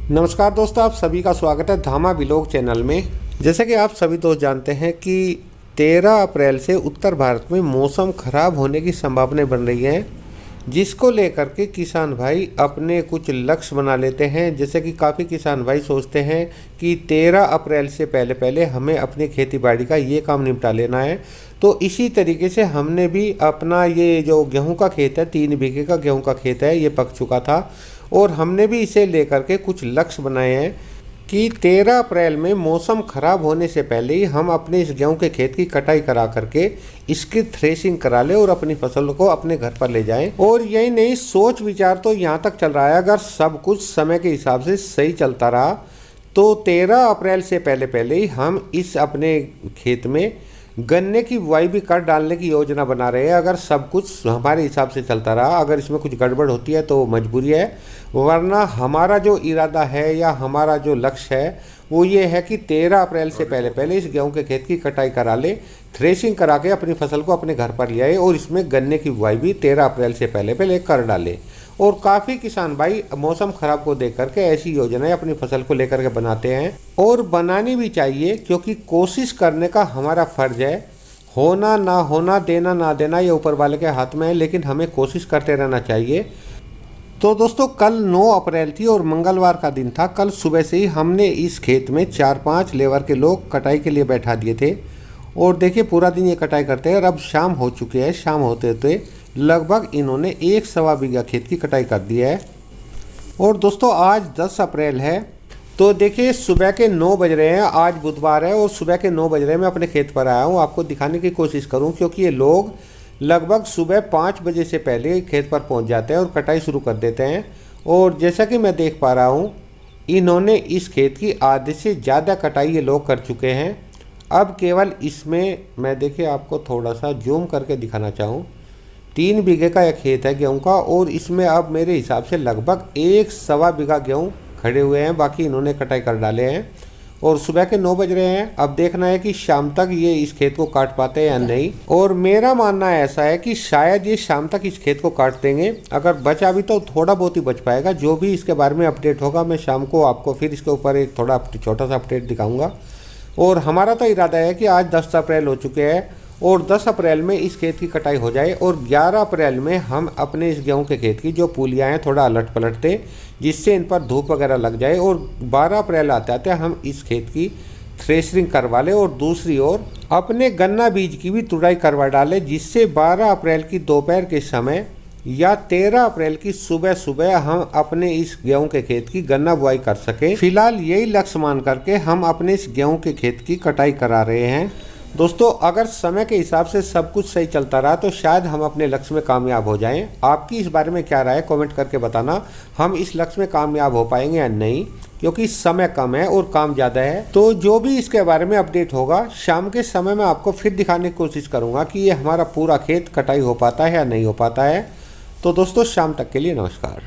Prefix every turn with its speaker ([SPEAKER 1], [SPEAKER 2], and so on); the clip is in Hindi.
[SPEAKER 1] नमस्कार दोस्तों, आप सभी का स्वागत है धामा व्लॉग चैनल में। जैसे कि आप सभी दोस्त जानते हैं कि 13 अप्रैल से उत्तर भारत में मौसम खराब होने की संभावनाएं बन रही हैं, जिसको लेकर के किसान भाई अपने कुछ लक्ष्य बना लेते हैं। जैसे कि काफ़ी किसान भाई सोचते हैं कि 13 अप्रैल से पहले पहले हमें अपनी खेती बाड़ी का ये काम निपटा लेना है। तो इसी तरीके से हमने भी अपना ये जो गेहूं का खेत है, 3 बीघे का गेहूं का खेत है, ये पक चुका था और हमने भी इसे लेकर के कुछ लक्ष्य बनाए हैं कि 13 अप्रैल में मौसम खराब होने से पहले ही हम अपने इस गेहूं के खेत की कटाई करा करके इसकी थ्रेशिंग करा ले और अपनी फसल को अपने घर पर ले जाएं। और यही नहीं, सोच विचार तो यहाँ तक चल रहा है, अगर सब कुछ समय के हिसाब से सही चलता रहा तो 13 अप्रैल से पहले पहले ही हम इस अपने खेत में गन्ने की बुआई भी कर डालने की योजना बना रहे हैं। अगर सब कुछ हमारे हिसाब से चलता रहा, अगर इसमें कुछ गड़बड़ होती है तो मजबूरी है, वरना हमारा जो इरादा है या हमारा जो लक्ष्य है वो ये है कि 13 अप्रैल से पहले पहले इस गेहूं के खेत की कटाई करा ले, थ्रेशिंग करा के अपनी फसल को अपने घर पर ले आए और इसमें गन्ने की बुआई भी 13 अप्रैल से पहले पहले कर डाले। और काफ़ी किसान भाई मौसम खराब को देख करके ऐसी योजनाएं अपनी फसल को लेकर के बनाते हैं और बनानी भी चाहिए, क्योंकि कोशिश करने का हमारा फर्ज है। होना ना होना, देना ना देना, ये ऊपर वाले के हाथ में है, लेकिन हमें कोशिश करते रहना चाहिए। तो दोस्तों, कल 9 अप्रैल थी और मंगलवार का दिन था। कल सुबह से ही हमने इस खेत में 4-5 लेबर के लोग कटाई के लिए बैठा दिए थे और देखिए पूरा दिन ये कटाई करते हैं और अब शाम हो चुकी है। शाम होते होते लगभग इन्होंने 1-1.25 बीघा खेत की कटाई कर दी है। और दोस्तों, आज 10 अप्रैल है, तो देखिए सुबह के 9 बज रहे हैं। आज बुधवार है और सुबह के 9 बज रहे हैं। मैं अपने खेत पर आया हूँ, आपको दिखाने की कोशिश करूँ, क्योंकि ये लोग लगभग सुबह 5 बजे से पहले खेत पर पहुँच जाते हैं और कटाई शुरू कर देते हैं। और जैसा कि मैं देख पा रहा हूँ, इन्होंने इस खेत की आधे से ज़्यादा कटाई ये लोग कर चुके हैं। अब केवल इसमें मैं देखिए आपको थोड़ा सा जूम करके दिखाना चाहूँ, 3 बीघे का एक खेत है गेहूं का और इसमें अब मेरे हिसाब से लगभग 1-1.25 बीघा गेहूं खड़े हुए हैं, बाकी इन्होंने कटाई कर डाले हैं। और सुबह के 9 बज रहे हैं। अब देखना है कि शाम तक ये इस खेत को काट पाते हैं या नहीं। और मेरा मानना ऐसा है कि शायद ये शाम तक इस खेत को काट देंगे। अगर बचा भी तो थोड़ा बहुत ही बच पाएगा। जो भी इसके बारे में अपडेट होगा मैं शाम को आपको फिर इसके ऊपर एक थोड़ा छोटा सा अपडेट दिखाऊंगा। और हमारा तो इरादा है कि आज 10 अप्रैल हो चुके हैं और 10 अप्रैल में इस खेत की कटाई हो जाए और 11 अप्रैल में हम अपने इस गेहूं के खेत की जो पूलियाँ हैं थोड़ा अलट पलट दें, जिससे इन पर धूप वगैरह लग जाए। और 12 अप्रैल आते आते हम इस खेत की थ्रेशरिंग करवा लें और दूसरी ओर अपने गन्ना बीज की भी तुड़ाई करवा डालें, जिससे 12 अप्रैल की दोपहर के समय या 13 अप्रैल की सुबह सुबह हम अपने इस गेहूं के खेत की गन्ना बुआई कर सकें। फिलहाल यही लक्ष्य मान करके हम अपने इस गेहूं के खेत की कटाई करा रहे हैं। दोस्तों, अगर समय के हिसाब से सब कुछ सही चलता रहा तो शायद हम अपने लक्ष्य में कामयाब हो जाएं। आपकी इस बारे में क्या राय है, कमेंट करके बताना। हम इस लक्ष्य में कामयाब हो पाएंगे या नहीं, क्योंकि समय कम है और काम ज़्यादा है। तो जो भी इसके बारे में अपडेट होगा शाम के समय में आपको फिर दिखाने की कोशिश करूँगा कि ये हमारा पूरा खेत कटाई हो पाता है या नहीं हो पाता है। तो दोस्तों, शाम तक के लिए नमस्कार।